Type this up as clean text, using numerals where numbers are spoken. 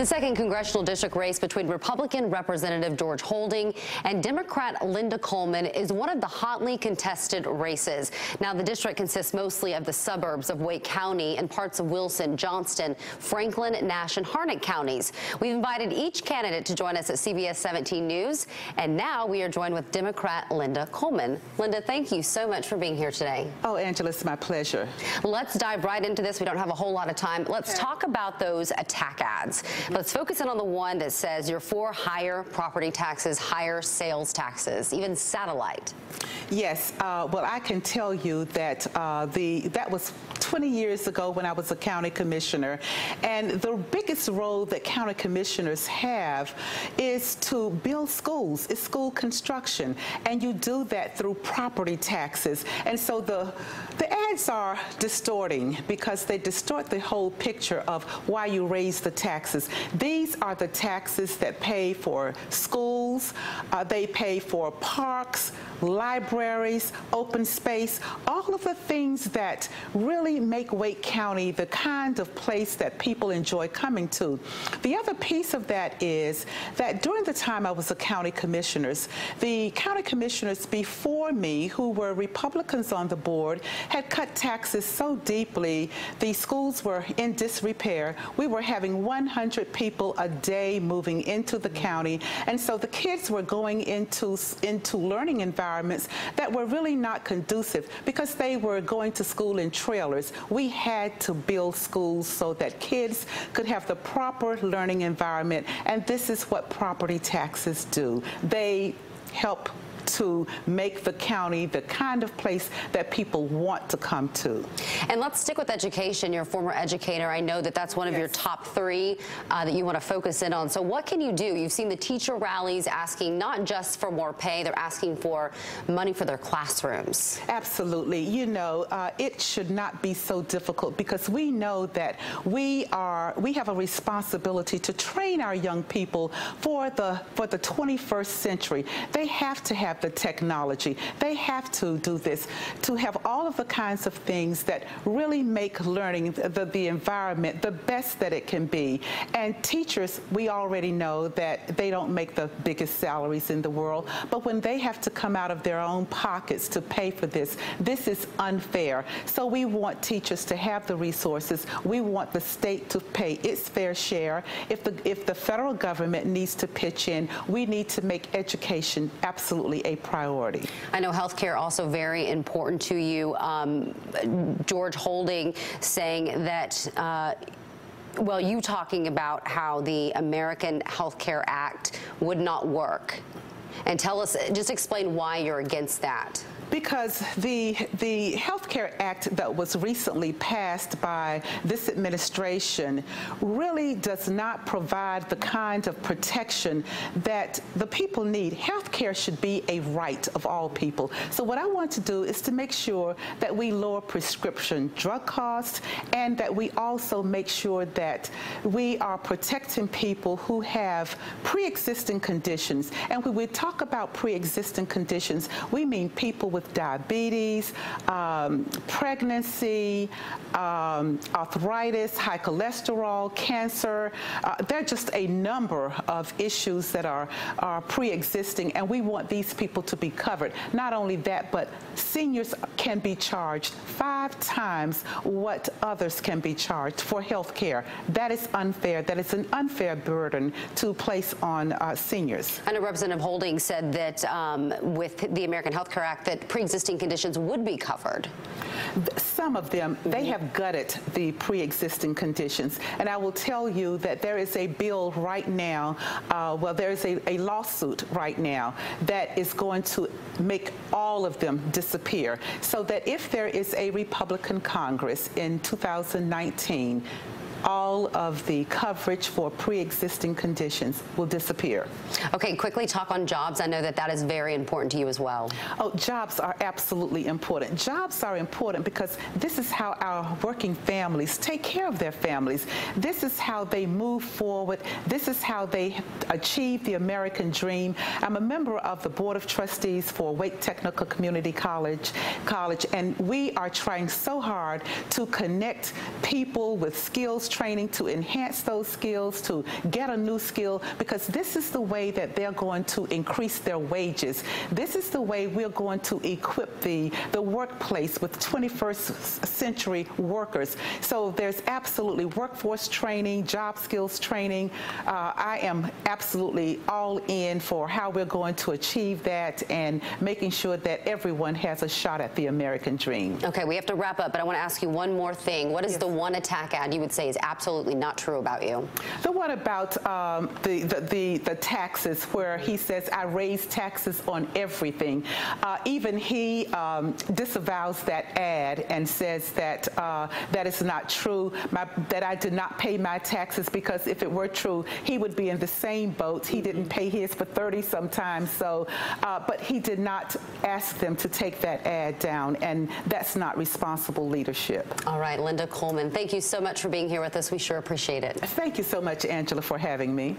The second congressional district race between Republican Representative George Holding and Democrat Linda Coleman is one of the hotly contested races. Now, the district consists mostly of the suburbs of Wake County and parts of Wilson, Johnston, Franklin, Nash, and Harnett counties. We've invited each candidate to join us at CBS 17 News, and now we are joined with Democrat Linda Coleman. Linda, thank you so much for being here today. Oh, Angela, it's my pleasure. Let's dive right into this. We don't have a whole lot of time. Let's talk about those attack ads. Let's focus in on the one that says you're for higher property taxes, higher sales taxes, even satellite. Yes. Well, I can tell you that that was 20 years ago when I was a county commissioner, and the biggest role that county commissioners have is to build schools. It's school construction, and you do that through property taxes. And so the ads are distorting because they distort the whole picture of why you raise the taxes. These are the taxes that pay for schools, they pay for parks, libraries, open space, all of the things that really make Wake County the kind of place that people enjoy coming to. The other piece of that is that during the time I was a county commissioner, the county commissioners before me, who were Republicans on the board, had cut taxes so deeply the schools were in disrepair. We were having 100 people a day moving into the county, and so the kids were going into learning environments that were really not conducive because they were going to school in trailers. We had to build schools so that kids could have the proper learning environment, and this is what property taxes do. They help to make the county the kind of place that people want to come to. And let's stick with education. You're a former educator. I know that that's one of your top three that you want to focus in on. So what can you do? You've seen the teacher rallies asking not just for more pay, they're asking for money for their classrooms. Absolutely. You know, it should not be so difficult because we know that we have a responsibility to train our young people for the 21st century. They have to have the technology. They have to do this, to have all of the kinds of things that really make learning, the environment, the best that it can be. And teachers, we already know that they don't make the biggest salaries in the world, but when they have to come out of their own pockets to pay for this, this is unfair. So we want teachers to have the resources. We want the state to pay its fair share. If the federal government needs to pitch in, we need to make education absolutely a priority. I know health care also very important to you. George Holding saying that well, you talking about how the American Health Care Act would not work. And tell us, just explain why you're against that. Because the Health Care Act that was recently passed by this administration really does not provide the kind of protection that the people need. Health care should be a right of all people. So what I want to do is to make sure that we lower prescription drug costs and that we also make sure that we are protecting people who have pre-existing conditions. And when we talk about pre-existing conditions, we mean people with diabetes, pregnancy, arthritis, high cholesterol, cancer. There are just a number of issues that are pre-existing, and we want these people to be covered. Not only that, but seniors can be charged 5 times what others can be charged for health care. That is unfair. That is an unfair burden to place on seniors. I know Representative Holding said that with the American Health Care Act that pre-existing conditions would be covered. Some of them, they have gutted the pre-existing conditions. And I will tell you that there is a bill right now, well, there is a lawsuit right now that is going to make all of them disappear. So that if there is a Republican Congress in 2019, all of the coverage for pre-existing conditions will disappear. Okay, quickly talk on jobs. I know that that is very important to you as well. Oh, jobs are absolutely important. Jobs are important because this is how our working families take care of their families. This is how they move forward. This is how they achieve the American dream. I'm a member of the Board of Trustees for Wake Technical Community College, and we are trying so hard to connect people with skills training to enhance those skills, to get a new skill, because this is the way that they're going to increase their wages. This is the way we're going to equip the workplace with 21st century workers. So there's absolutely workforce training, job skills training. I am absolutely all in for how we're going to achieve that and making sure that everyone has a shot at the American dream. Okay, we have to wrap up, but I want to ask you one more thing. What is Yes. the one attack ad you would say is absolutely not true about you? The one about the taxes, where he says, I raise taxes on everything. Even he disavows that ad and says that that is not true, that I did not pay my taxes, because if it were true, he would be in the same boat. He didn't pay his for 30 sometimes, so, but he did not ask them to take that ad down, and that's not responsible leadership. All right, Linda Coleman, thank you so much for being here with us. We sure appreciate it. Thank you so much, Angela, for having me.